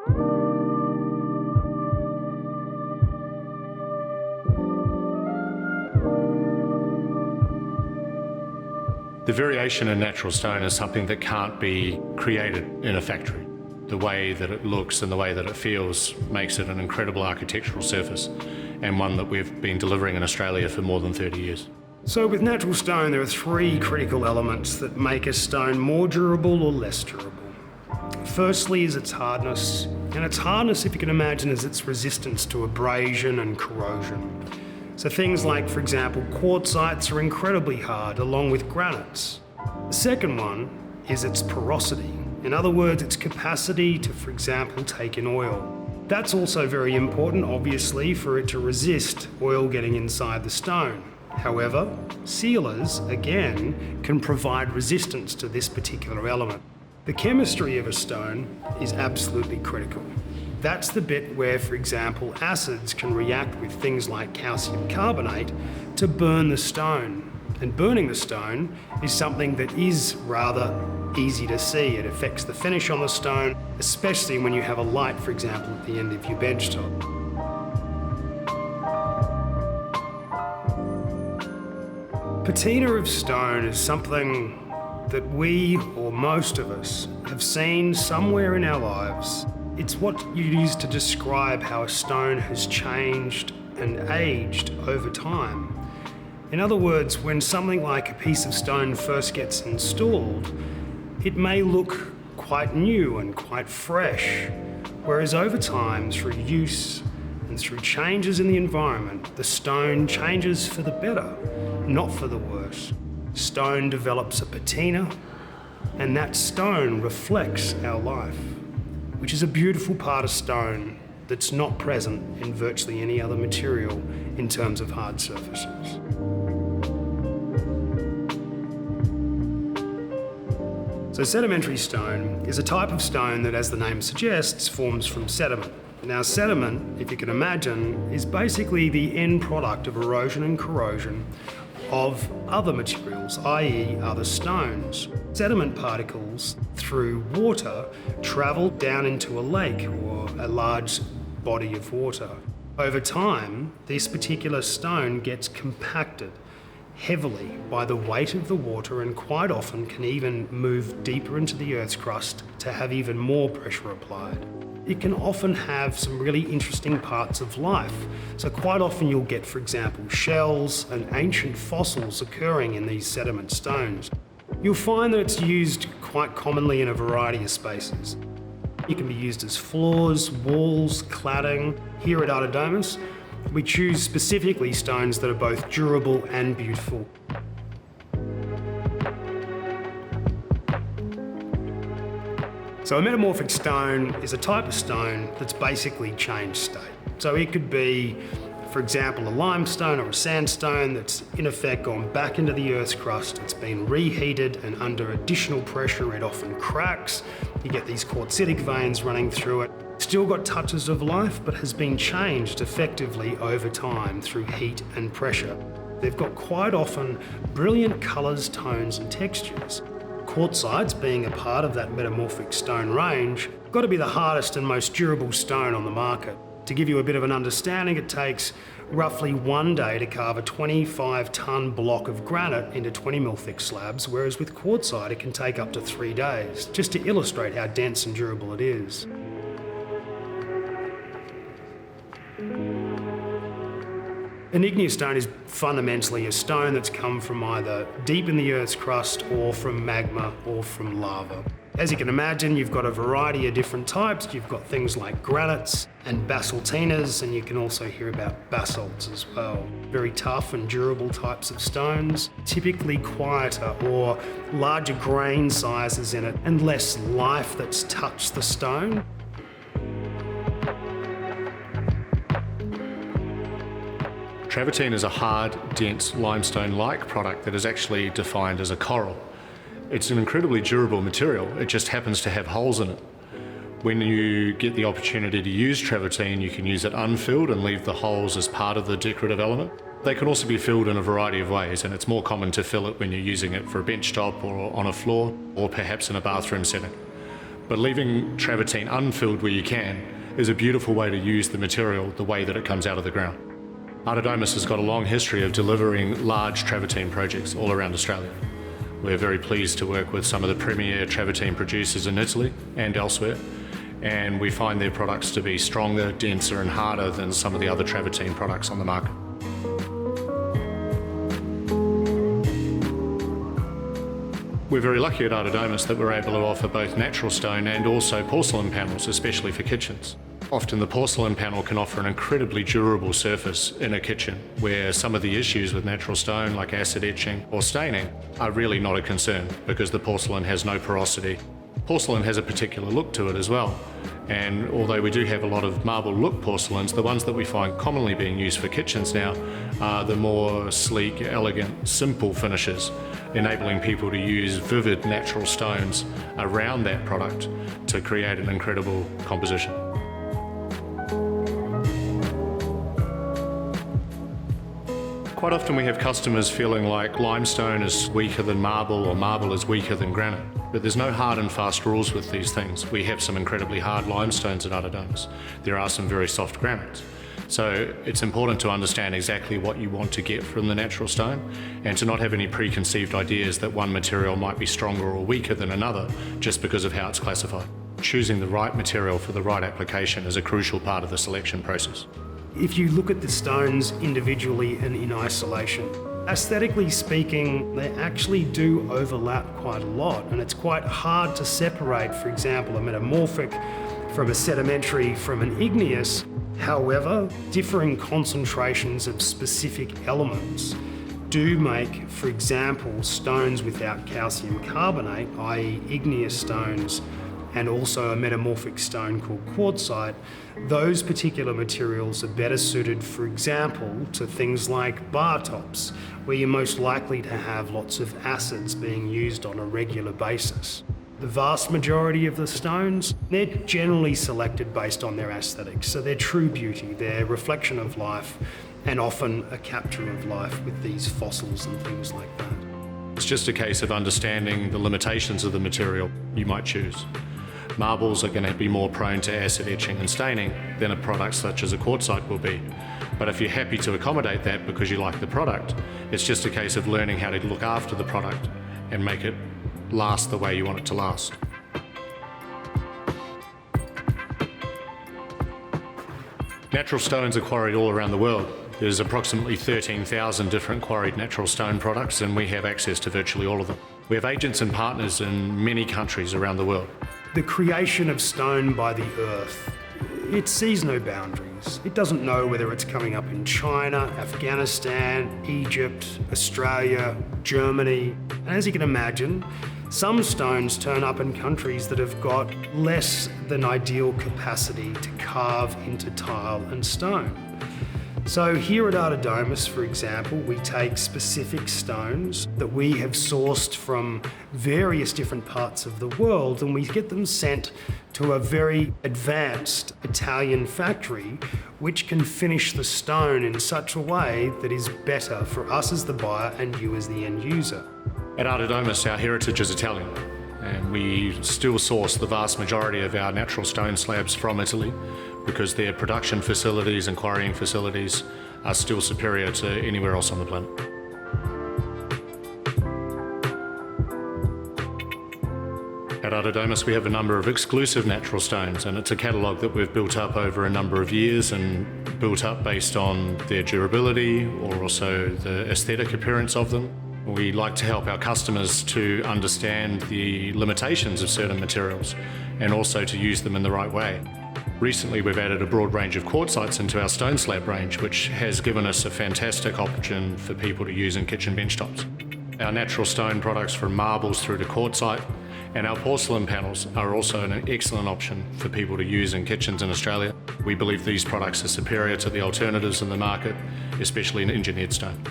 The variation in natural stone is something that can't be created in a factory. The way that it looks and the way that it feels makes it an incredible architectural surface, and one that we've been delivering in Australia for more than 30 years. So with natural stone, there are three critical elements that make a stone more durable or less durable. Firstly is its hardness, and its hardness, if you can imagine, is its resistance to abrasion and corrosion. So things like, for example, quartzites are incredibly hard, along with granites. The second one is its porosity. In other words, its capacity to, for example, take in oil. That's also very important, obviously, for it to resist oil getting inside the stone. However, sealers, again, can provide resistance to this particular element. The chemistry of a stone is absolutely critical. That's the bit where, for example, acids can react with things like calcium carbonate to burn the stone. And burning the stone is something that is rather easy to see. It affects the finish on the stone, especially when you have a light, for example, at the end of your benchtop. Patina of stone is something that we, or most of us, have seen somewhere in our lives. It's what you use to describe how a stone has changed and aged over time. In other words, when something like a piece of stone first gets installed, it may look quite new and quite fresh, whereas over time, through use and through changes in the environment, the stone changes for the better, not for the worse. Stone develops a patina, and that stone reflects our life, which is a beautiful part of stone that's not present in virtually any other material in terms of hard surfaces. So sedimentary stone is a type of stone that, as the name suggests, forms from sediment. Now sediment, if you can imagine, is basically the end product of erosion and corrosion of other materials, i.e. other stones. Sediment particles, through water, travel down into a lake or a large body of water. Over time, this particular stone gets compacted heavily by the weight of the water and quite often can even move deeper into the Earth's crust to have even more pressure applied. It can often have some really interesting parts of life. So quite often you'll get, for example, shells and ancient fossils occurring in these sediment stones. You'll find that it's used quite commonly in a variety of spaces. It can be used as floors, walls, cladding. Here at Artodomus, we choose specifically stones that are both durable and beautiful. So a metamorphic stone is a type of stone that's basically changed state. So it could be, for example, a limestone or a sandstone that's in effect gone back into the Earth's crust. It's been reheated, and under additional pressure it often cracks. You get these quartzitic veins running through it. Still got touches of life, but has been changed effectively over time through heat and pressure. They've got quite often brilliant colours, tones and textures. Quartzites, being a part of that metamorphic stone range, got to be the hardest and most durable stone on the market. To give you a bit of an understanding, it takes roughly 1 day to carve a 25-tonne block of granite into 20mm thick slabs, whereas with quartzite it can take up to 3 days, just to illustrate how dense and durable it is. An igneous stone is fundamentally a stone that's come from either deep in the Earth's crust or from magma or from lava. As you can imagine, you've got a variety of different types. You've got things like granites and basaltinas, and you can also hear about basalts as well. Very tough and durable types of stones, typically quieter or larger grain sizes in it and less life that's touched the stone. Travertine is a hard, dense, limestone-like product that is actually defined as a coral. It's an incredibly durable material. It just happens to have holes in it. When you get the opportunity to use travertine, you can use it unfilled and leave the holes as part of the decorative element. They can also be filled in a variety of ways, and it's more common to fill it when you're using it for a bench top or on a floor, or perhaps in a bathroom setting. But leaving travertine unfilled where you can is a beautiful way to use the material the way that it comes out of the ground. Artodomus has got a long history of delivering large travertine projects all around Australia. We're very pleased to work with some of the premier travertine producers in Italy and elsewhere, and we find their products to be stronger, denser and harder than some of the other travertine products on the market. We're very lucky at Artodomus that we're able to offer both natural stone and also porcelain panels, especially for kitchens. Often the porcelain panel can offer an incredibly durable surface in a kitchen, where some of the issues with natural stone, like acid etching or staining, are really not a concern because the porcelain has no porosity. Porcelain has a particular look to it as well, and although we do have a lot of marble look porcelains, the ones that we find commonly being used for kitchens now are the more sleek, elegant, simple finishes, enabling people to use vivid natural stones around that product to create an incredible composition. Quite often we have customers feeling like limestone is weaker than marble or marble is weaker than granite. But there's no hard and fast rules with these things. We have some incredibly hard limestones at Artodomus. There are some very soft granites. So it's important to understand exactly what you want to get from the natural stone and to not have any preconceived ideas that one material might be stronger or weaker than another just because of how it's classified. Choosing the right material for the right application is a crucial part of the selection process. If you look at the stones individually and in isolation, aesthetically speaking, they actually do overlap quite a lot, and it's quite hard to separate, for example, a metamorphic from a sedimentary from an igneous. However, differing concentrations of specific elements do make, for example, stones without calcium carbonate, i.e. igneous stones, and also a metamorphic stone called quartzite, those particular materials are better suited, for example, to things like bar tops, where you're most likely to have lots of acids being used on a regular basis. The vast majority of the stones, they're generally selected based on their aesthetics, so their true beauty, their reflection of life, and often a capture of life with these fossils and things like that. It's just a case of understanding the limitations of the material you might choose. Marbles are going to be more prone to acid etching and staining than a product such as a quartzite will be. But if you're happy to accommodate that because you like the product, it's just a case of learning how to look after the product and make it last the way you want it to last. Natural stones are quarried all around the world. There's approximately 13,000 different quarried natural stone products, and we have access to virtually all of them. We have agents and partners in many countries around the world. The creation of stone by the earth, it sees no boundaries. It doesn't know whether it's coming up in China, Afghanistan, Egypt, Australia, Germany. And as you can imagine, some stones turn up in countries that have got less than ideal capacity to carve into tile and stone. So here at Artodomus, for example, we take specific stones that we have sourced from various different parts of the world, and we get them sent to a very advanced Italian factory which can finish the stone in such a way that is better for us as the buyer and you as the end user. At Artodomus, our heritage is Italian, and we still source the vast majority of our natural stone slabs from Italy because their production facilities and quarrying facilities are still superior to anywhere else on the planet. At Artodomus, we have a number of exclusive natural stones, and it's a catalogue that we've built up over a number of years and built up based on their durability or also the aesthetic appearance of them. We like to help our customers to understand the limitations of certain materials and also to use them in the right way. Recently, we've added a broad range of quartzites into our stone slab range, which has given us a fantastic option for people to use in kitchen benchtops. Our natural stone products from marbles through to quartzite and our porcelain panels are also an excellent option for people to use in kitchens in Australia. We believe these products are superior to the alternatives in the market, especially in engineered stone.